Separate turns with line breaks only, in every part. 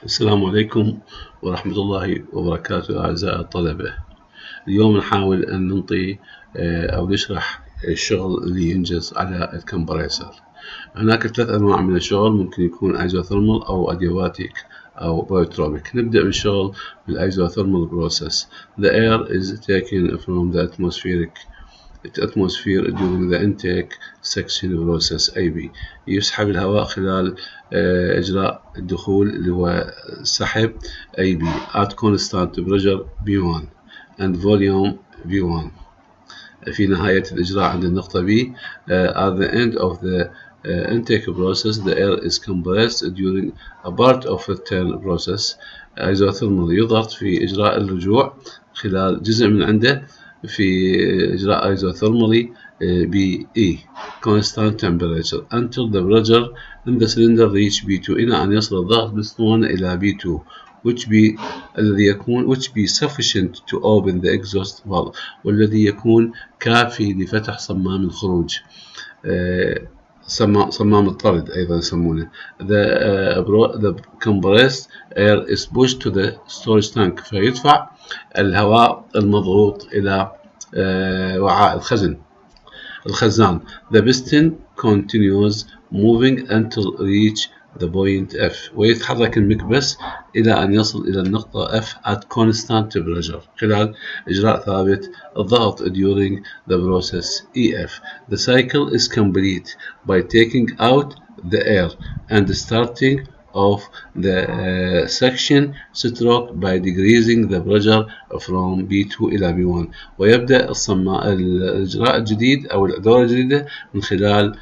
السلام عليكم ورحمة الله وبركاته أعزائي الطلبة. اليوم نحاول أن ننطي أو نشرح الشغل اللي ينجز على الكمبريسر. هناك 3 أنواع من الشغل، ممكن يكون ايزوثيرمال أو أدياباتيك أو بايوتروبيك. نبدأ بالشغل بالايزوثيرمال بروسيس. The air is taken from the atmosphere during the intake section process AB. يسحب الهواء خلال إجراء الدخول اللي هو السحب AB at constant pressure B1 and volume V1. في نهاية الإجراء عند النقطة B at the end of the intake process the air is compressed during a part of the return process. isothermal يضغط في إجراء الرجوع خلال جزء من عنده في إجراء isothermally BE constant temperature until the pressure in the cylinder reach B2 إلى أن يصل الضغط بالاسطوانة إلى B2 which be sufficient to open the exhaust valve والذي يكون كافي لفتح صمام الخروج. صمام الطرد أيضا يسمونه. The compressed air is pushed to the storage tank فيدفع الهواء المضغوط إلى وعاء الخزان. The piston continues moving until reach the point F ويتحرك المكبس إلى أن يصل إلى النقطة F at constant pressure خلال إجراء ثابت الضغط during the process EF. The cycle is complete by taking out the air and starting off the section stroke by decreasing the pressure from B2 إلى B1. ويبدأ الإجراء الجديد أو الدورة الجديدة من خلال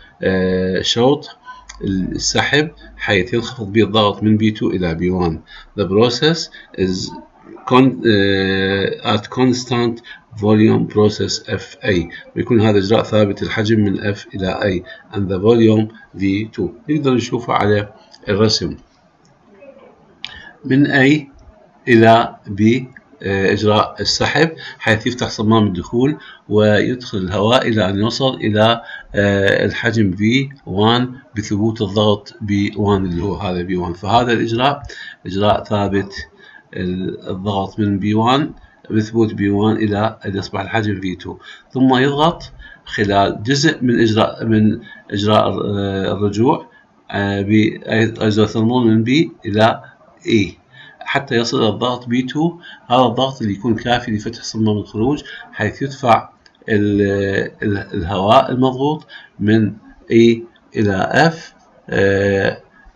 شوط السحب حيث ينخفض به الضغط من B2 إلى B1. The process is at constant volume process FA ويكون هذا إجراء ثابت الحجم من F إلى A and the volume V2. نقدر نشوفه على الرسم من A إلى B. إجراء السحب حيث يفتح صمام الدخول ويدخل الهواء إلى أن يوصل إلى الحجم V1 بثبوت الضغط B1 اللي هو هذا B1. فهذا الإجراء إجراء ثابت الضغط من B1 بثبوت B1 إلى أن يصبح الحجم V2. ثم يضغط خلال جزء من إجراء الرجوع بأيزوثيرمال من B إلى E حتى يصل إلى الضغط B2. هذا الضغط اللي يكون كافي لفتح صمام الخروج حيث يدفع الهواء المضغوط من E إلى F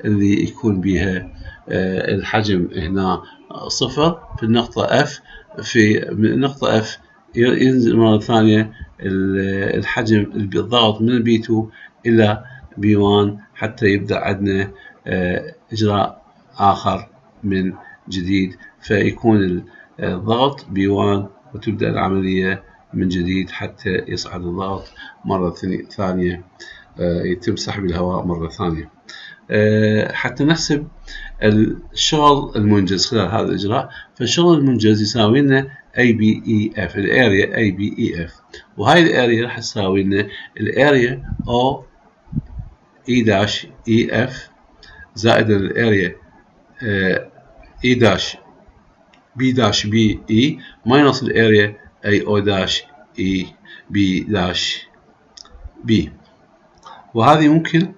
اللي يكون بها الحجم هنا 0 في النقطة F. من النقطة F ينزل مرة ثانية الحجم الضغط من B2 إلى B1 حتى يبدأ عندنا إجراء آخر من جديد فيكون الضغط B1 وتبدأ العملية من جديد حتى يصعد الضغط مرة ثانية يتم سحب الهواء مرة ثانية. حتى نحسب الشغل المنجز خلال هذا الإجراء. فالشغل المنجز يساوي لنا ABEF الاريا ABEF وهاي الاريا راح تساوي لنا الاريا OE-EF زائد الاريا E-B-BE ماينص الاريا AO-EB. وهذه ممكن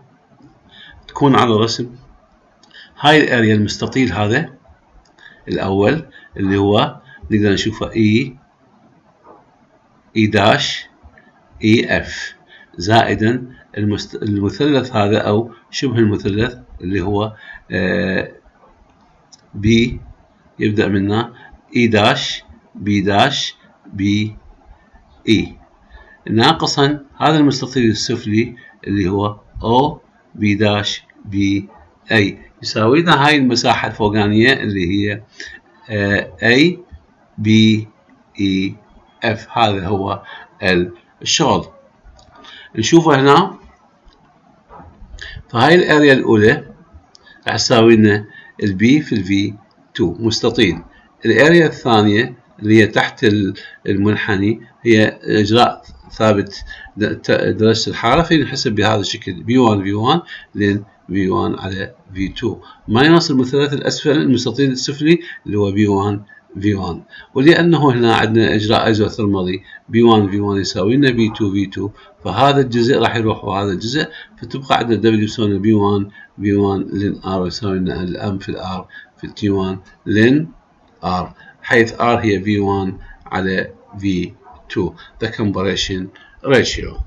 تكون على رسم. هاي الاريا المستطيل هذا الأول اللي هو نقدر نشوفه E-EF زائدا المثلث هذا أو شبه المثلث اللي هو B يبدأ منه E-B-E ناقصا هذا المستطيل السفلي اللي هو O-B-A يساوي لنا هاي المساحة الفوقانية اللي هي ABEF. هذا هو الشغل نشوفه هنا. فهاي الاريا الأولى راح تساوي لنا البي في الV2 مستطيل. الاريا الثانية اللي هي تحت المنحني هي إجراء ثابت درجة الحرارة فنحسب بهذا الشكل B1 لين V1 على V2 ماينص المثلث الأسفل المستطيل السفلي اللي هو V1 V1. ولأنه هنا عندنا إجراء ايزوثرمالي B1 V1 يساوي لنا B2 V2 فهذا الجزء راح يروح وهذا الجزء فتبقى عندنا W يساوي B1 V1 لين R يساوي لنا الأم في الR في T1 لين R حيث R هي V1 على V2 the compression ratio.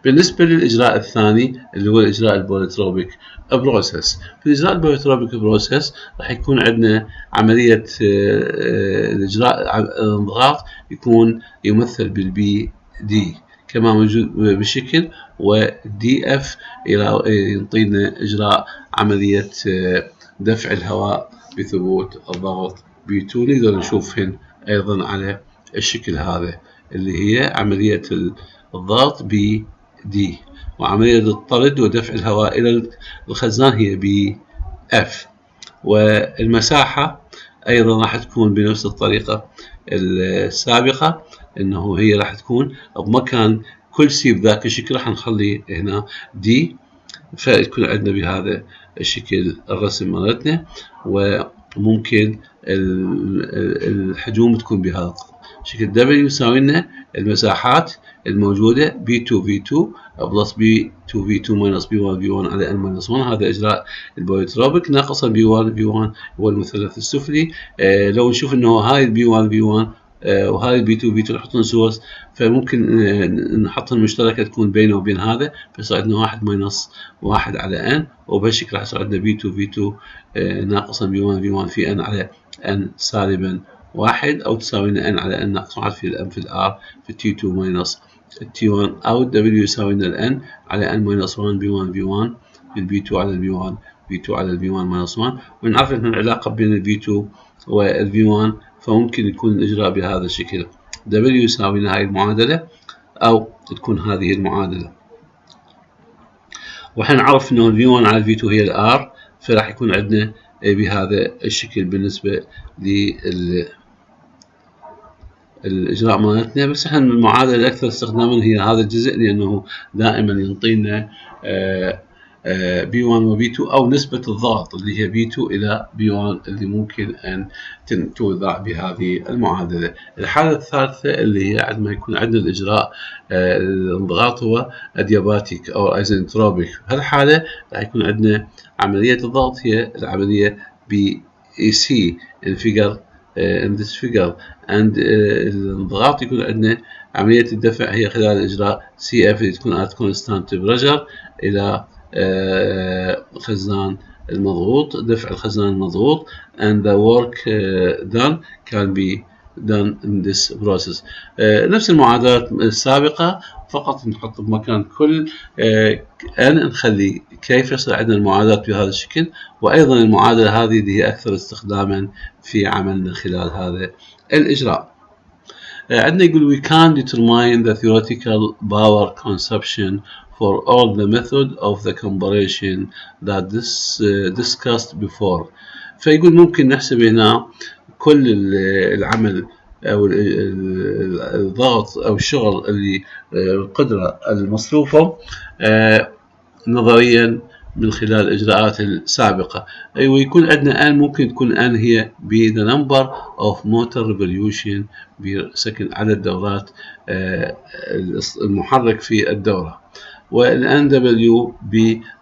بالنسبة للإجراء الثاني اللي هو الإجراء البوليتروبيك بروسيس. في الإجراء البوليتروبيك بروسيس راح يكون عندنا عملية الإجراء الانضغاط يكون يمثل بالبي دي كما موجود بشكل ودي اف يعطينا إجراء عملية دفع الهواء بثبوت الضغط B2. نقدر نشوفهن أيضا على الشكل هذا اللي هي عملية الضغط BD وعملية الطرد ودفع الهواء إلى الخزان هي BF. والمساحة أيضا راح تكون بنفس الطريقة السابقة إنه هي راح تكون بمكان كل سي بذاك الشكل راح نخلي هنا D فيكون عندنا بهذا الشكل الرسم مالتنا وممكن الحجوم تكون بهذا الشكل. W يساوي لنا المساحات الموجودة B2 V2 بلس B2 V2 ماينس B1 V1 على N ماينس 1. هذا إجراء البوليتروبيك ناقصا B1 V1 هو المثلث السفلي. لو نشوف إنه هاي B1 V1 وهاي B2 V2 نحطهم سوس فممكن نحط المشتركة تكون بينه وبين هذا فيصير عندنا 1 ماينس 1 على N وبهالشكل راح يصير عندنا B2 V2 ناقصا B1 V1 في N على N سالبا 1 أو تساوي لنا N على N ناقص 1 في الM في الR في T2 ماينس T1 أو W يساوي لنا الN على N ماينس 1 B1 V1 في الB2 على الB1 B2 على الB1 ماينس 1. ونعرف أن العلاقة بين الB2 والB1 فممكن يكون الإجراء بهذا الشكل W يساوي لنا هاي المعادلة أو تكون هذه المعادلة. وحنعرف أنه الV1 على الV2 هي الR فراح يكون عندنا بهذا الشكل بالنسبة للإجراء مالتنا. بس احنا المعادلة الأكثر استخداما هي هذا الجزء لأنه دائما ينطينا B1 و B2 أو نسبة الضغط اللي هي B2 إلى B1 اللي ممكن أن توضع بهذه المعادلة. الحالة الثالثة اللي هي عندما يكون عندنا الإجراء الانضغاط هو أدياباتيك أو ايزنتروبيك. هالحالة راح يكون عندنا عملية الضغط هي العملية BEC in this figure and الانضغاط يكون عندنا عملية الدفع هي خلال الإجراء CF اللي تكون at constant pressure إلى خزان المضغوط دفع الخزان المضغوط and the work done can be done in this process. نفس المعادلات السابقة فقط نحط بمكان كل نخلي كيف يصير عندنا المعادلات بهذا الشكل. وأيضا المعادلة هذه اللي هي أكثر استخداما في عملنا خلال هذا الإجراء. عندنا يقول we can determine the theoretical power consumption for all the method of the compression that discussed before. فيقول ممكن نحسب هنا كل العمل أو الضغط أو الشغل اللي القدرة المصروفة نظريا من خلال الإجراءات السابقة. ويكون عندنا N ممكن تكون N هي the number of motor revolution بسكن عدد دورات المحرك في الدورة. وال NW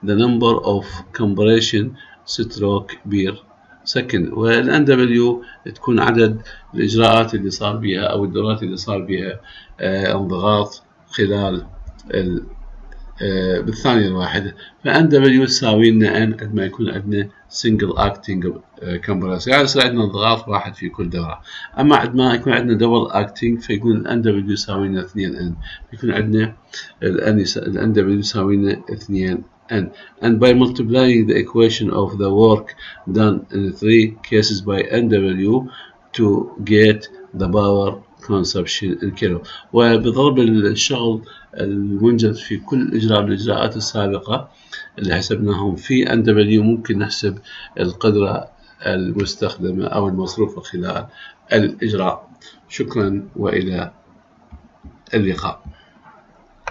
the number of compression stroke بير سكن. وال NW تكون عدد الإجراءات اللي صار بها أو الدورات اللي صار بها انضغاط خلال بالثانية الواحدة. فNW تساوي لنا N عندما يكون عندنا single acting compressor يعني يصير عندنا انضغاط واحد في كل دورة. أما عندما يكون عندنا double acting فيكون NW يساوي لنا 2N يكون عندنا NW يساوي لنا 2N. And by multiplying the equation of the work done in 3 cases by NW to get the power consumption in kilo. وبضرب الشغل المنجز في كل إجراء من الإجراءات السابقة اللي حسبناهم في NW ممكن نحسب القدرة المستخدمة أو المصروفة خلال الإجراء. شكرا وإلى اللقاء.